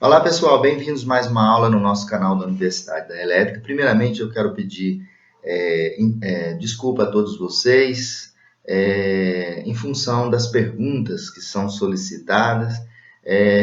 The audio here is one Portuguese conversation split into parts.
Olá pessoal, bem-vindos a mais uma aula no nosso canal da Universidade da Elétrica. Primeiramente eu quero pedir desculpa a todos vocês em função das perguntas que são solicitadas.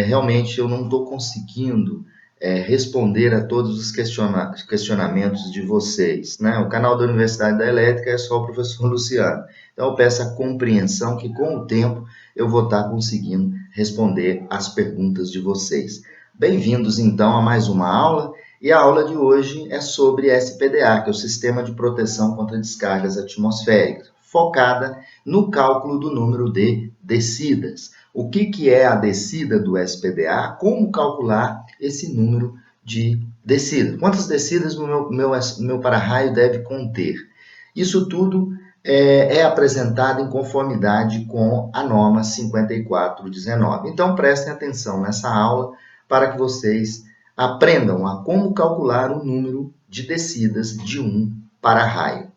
Realmente eu não estou conseguindo responder a todos os questionamentos de vocês, né? O canal da Universidade da Elétrica é só o professor Luciano. Então eu peço a compreensão que com o tempo eu vou estar conseguindo responder as perguntas de vocês. Bem-vindos então a mais uma aula, e a aula de hoje é sobre SPDA, que é o Sistema de Proteção contra Descargas Atmosféricas, focada no cálculo do número de descidas. O que é a descida do SPDA? Como calcular esse número de descidas? Quantas descidas o meu para-raio deve conter? Isso tudo é apresentado em conformidade com a norma 5419. Então, prestem atenção nessa aula para que vocês aprendam a como calcular o número de descidas de um para-raio.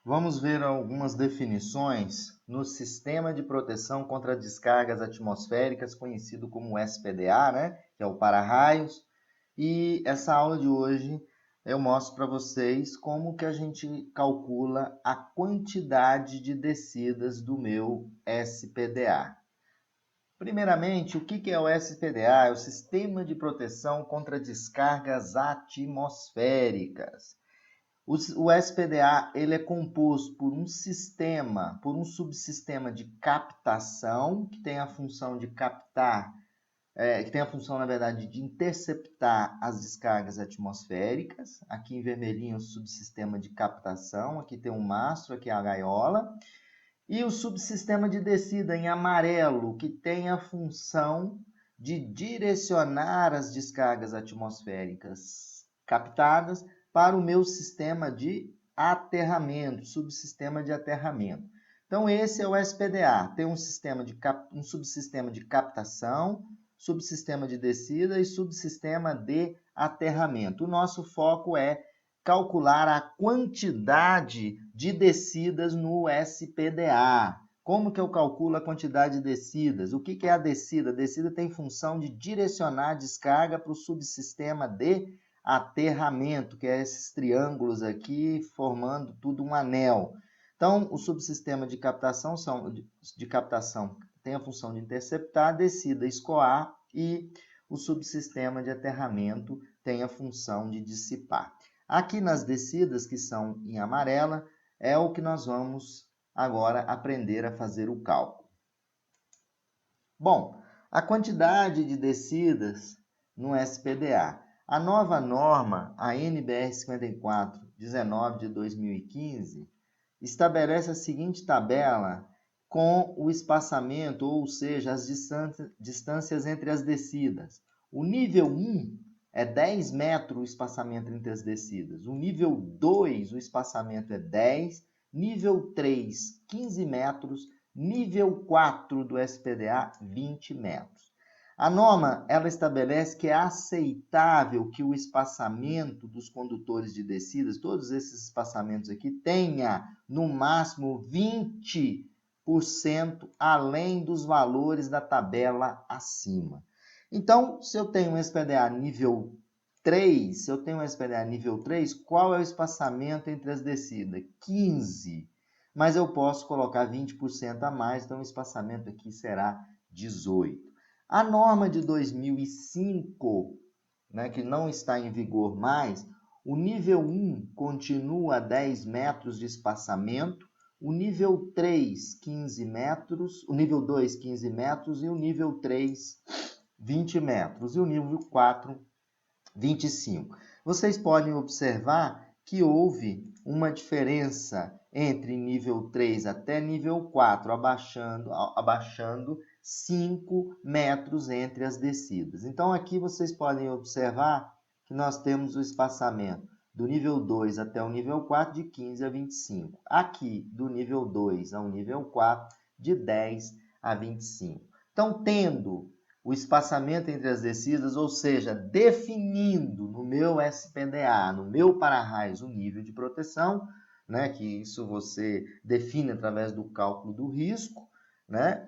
Vamos ver algumas definições no Sistema de Proteção contra Descargas Atmosféricas, conhecido como SPDA, né? Que é o para-raios. E essa aula de hoje eu mostro para vocês como que a gente calcula a quantidade de descidas do meu SPDA. Primeiramente, o que é o SPDA? É o Sistema de Proteção contra Descargas Atmosféricas. O SPDA ele é composto por um sistema, por um subsistema de captação, que tem a função de captar, que tem a função, na verdade, de interceptar as descargas atmosféricas. Aqui em vermelhinho, o subsistema de captação, aqui tem um mastro, aqui é a gaiola. E o subsistema de descida em amarelo, que tem a função de direcionar as descargas atmosféricas captadas para o meu sistema de aterramento, subsistema de aterramento. Então, esse é o SPDA. Tem um subsistema de captação, subsistema de descida e subsistema de aterramento. O nosso foco é calcular a quantidade de descidas no SPDA. Como que eu calculo a quantidade de descidas? O que é a descida? A descida tem função de direcionar a descarga para o subsistema de aterramento, que é esses triângulos aqui formando tudo um anel. Então, o subsistema de captação tem a função de interceptar, a descida escoar, e o subsistema de aterramento tem a função de dissipar. Aqui nas descidas, que são em amarela, é o que nós vamos agora aprender a fazer o cálculo. Bom, a quantidade de descidas no SPDA. A nova norma, a NBR 5419 de 2015, estabelece a seguinte tabela com o espaçamento, ou seja, as distâncias entre as descidas. O nível 1 é 10 metros o espaçamento entre as descidas. O nível 2, o espaçamento é 10. Nível 3, 15 metros. Nível 4 do SPDA, 20 metros. A norma ela estabelece que é aceitável que o espaçamento dos condutores de descidas, todos esses espaçamentos aqui, tenha no máximo 20% além dos valores da tabela acima. Então, se eu tenho um SPDA nível 3, qual é o espaçamento entre as descidas? 15. Mas eu posso colocar 20% a mais, então o espaçamento aqui será 18. A norma de 2005, né, que não está em vigor mais, o nível 1 continua a 10 metros de espaçamento, o nível 3, 15 metros, o nível 2, 15 metros, e o nível 3, 20 metros, e o nível 4, 25. Vocês podem observar que houve uma diferença entre nível 3 até nível 4, abaixando 5 metros entre as descidas. Então, aqui vocês podem observar que nós temos o espaçamento do nível 2 até o nível 4 de 15 a 25. Aqui, do nível 2 ao nível 4, de 10 a 25. Então, tendo o espaçamento entre as descidas, ou seja, definindo no meu SPDA, no meu para-raios, o nível de proteção, né, que isso você define através do cálculo do risco, né,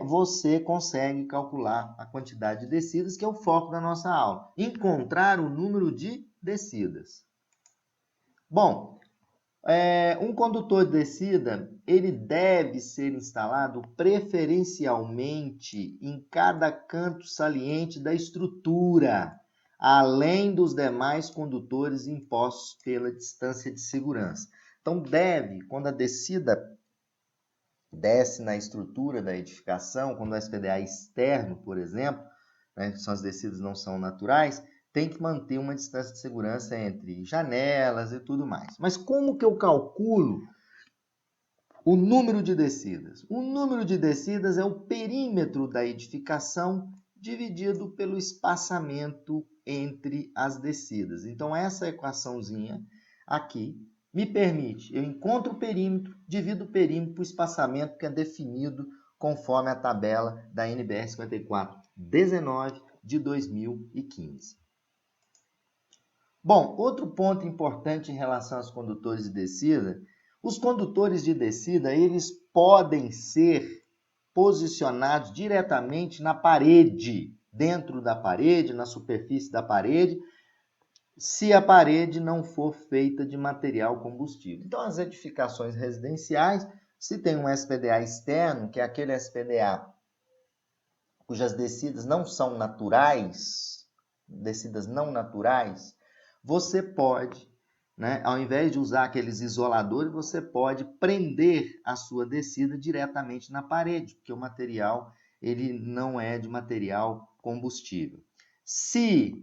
você consegue calcular a quantidade de descidas, que é o foco da nossa aula. Encontrar o número de descidas. Bom, um condutor de descida, ele deve ser instalado preferencialmente em cada canto saliente da estrutura, além dos demais condutores impostos pela distância de segurança. Então, quando a descida desce na estrutura da edificação, quando o SPDA é externo, por exemplo, né, que são as descidas não são naturais, tem que manter uma distância de segurança entre janelas e tudo mais. Mas como que eu calculo o número de descidas? O número de descidas é o perímetro da edificação dividido pelo espaçamento entre as descidas. Então, essa equaçãozinha aqui me permite, eu encontro o perímetro, divido o perímetro por espaçamento que é definido conforme a tabela da NBR 5419 de 2015. Bom, outro ponto importante em relação aos condutores de descida, os condutores de descida, eles podem ser posicionados diretamente na parede, dentro da parede, na superfície da parede, se a parede não for feita de material combustível. Então, as edificações residenciais, se tem um SPDA externo, que é aquele SPDA cujas descidas não são naturais, você pode, né, ao invés de usar aqueles isoladores, você pode prender a sua descida diretamente na parede, porque o material ele não é de material combustível. Se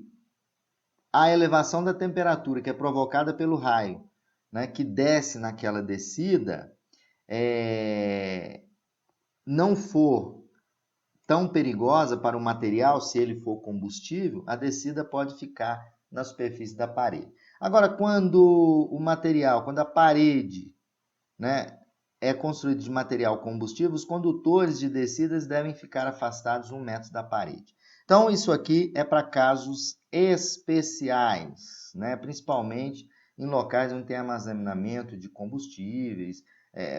a elevação da temperatura que é provocada pelo raio, né, que desce naquela descida, não for tão perigosa para o material, se ele for combustível, a descida pode ficar na superfície da parede. Agora, quando a parede, né, é construída de material combustível, os condutores de descidas devem ficar afastados 1 metro da parede. Então, isso aqui é para casos especiais, né, principalmente em locais onde tem armazenamento de combustíveis,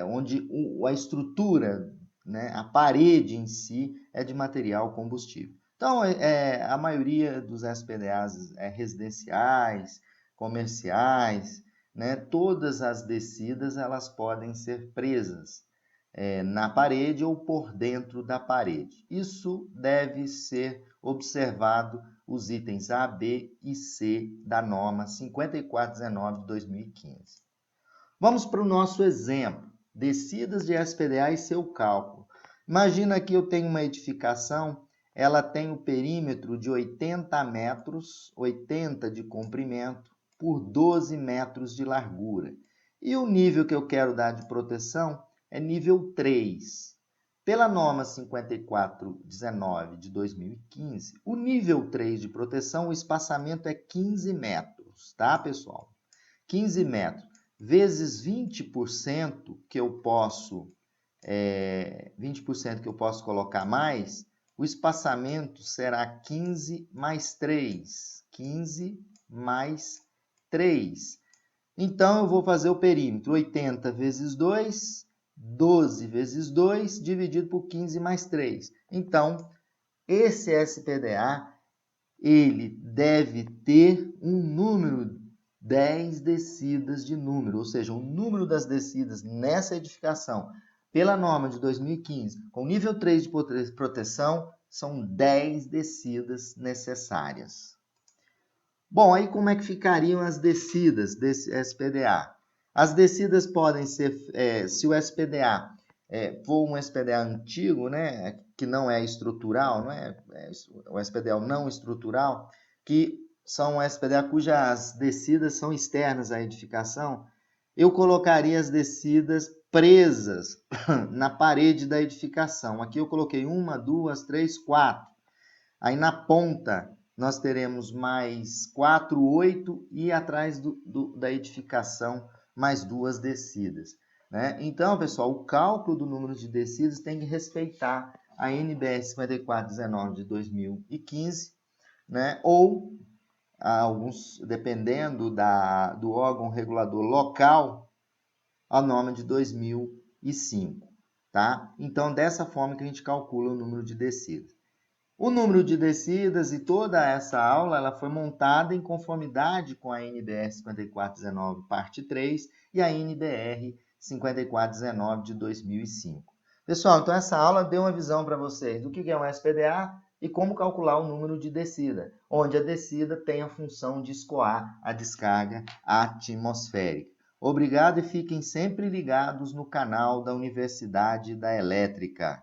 onde a estrutura, né, a parede em si é de material combustível. Então, a maioria dos SPDAs residenciais, comerciais, né, todas as descidas elas podem ser presas na parede ou por dentro da parede. Isso deve ser observado os itens A, B e C da norma 5419 de 2015. Vamos para o nosso exemplo. Descidas de SPDA e seu cálculo. Imagina que eu tenho uma edificação, ela tem o perímetro de 80 metros, 80 de comprimento, por 12 metros de largura. E o nível que eu quero dar de proteção é nível 3. Pela norma 5419 de 2015, o nível 3 de proteção, o espaçamento é 15 metros, tá, pessoal? 15 metros vezes 20% que eu posso 20% que eu posso colocar mais, o espaçamento será 15 mais 3. 15 mais 3. Então, eu vou fazer o perímetro 80 vezes 2, 12 vezes 2, dividido por 15 mais 3. Então, esse SPDA, ele deve ter um número 10 descidas de número, ou seja, o número das descidas nessa edificação, pela norma de 2015, com nível 3 de proteção, são 10 descidas necessárias. Bom, aí como é que ficariam as descidas desse SPDA? As descidas podem ser, se o SPDA for um SPDA antigo, né, que não é estrutural, não é, o SPDA não estrutural, que são SPDA cujas descidas são externas à edificação, eu colocaria as descidas presas na parede da edificação. Aqui eu coloquei 1, 2, 3, 4. Aí na ponta nós teremos mais 4, 8 e atrás da edificação mais 2 descidas, né? Então, pessoal, o cálculo do número de descidas tem que respeitar a NBR 5419 de 2015, né? Ou alguns, dependendo do órgão regulador local, a norma de 2005. tá? Então, dessa forma que a gente calcula o número de descidas. O número de descidas e toda essa aula ela foi montada em conformidade com a NBR 5419, parte 3, e a NBR 5419 de 2005. Pessoal, então essa aula deu uma visão para vocês do que é um SPDA e como calcular o número de descida, onde a descida tem a função de escoar a descarga atmosférica. Obrigado e fiquem sempre ligados no canal da Universidade da Elétrica.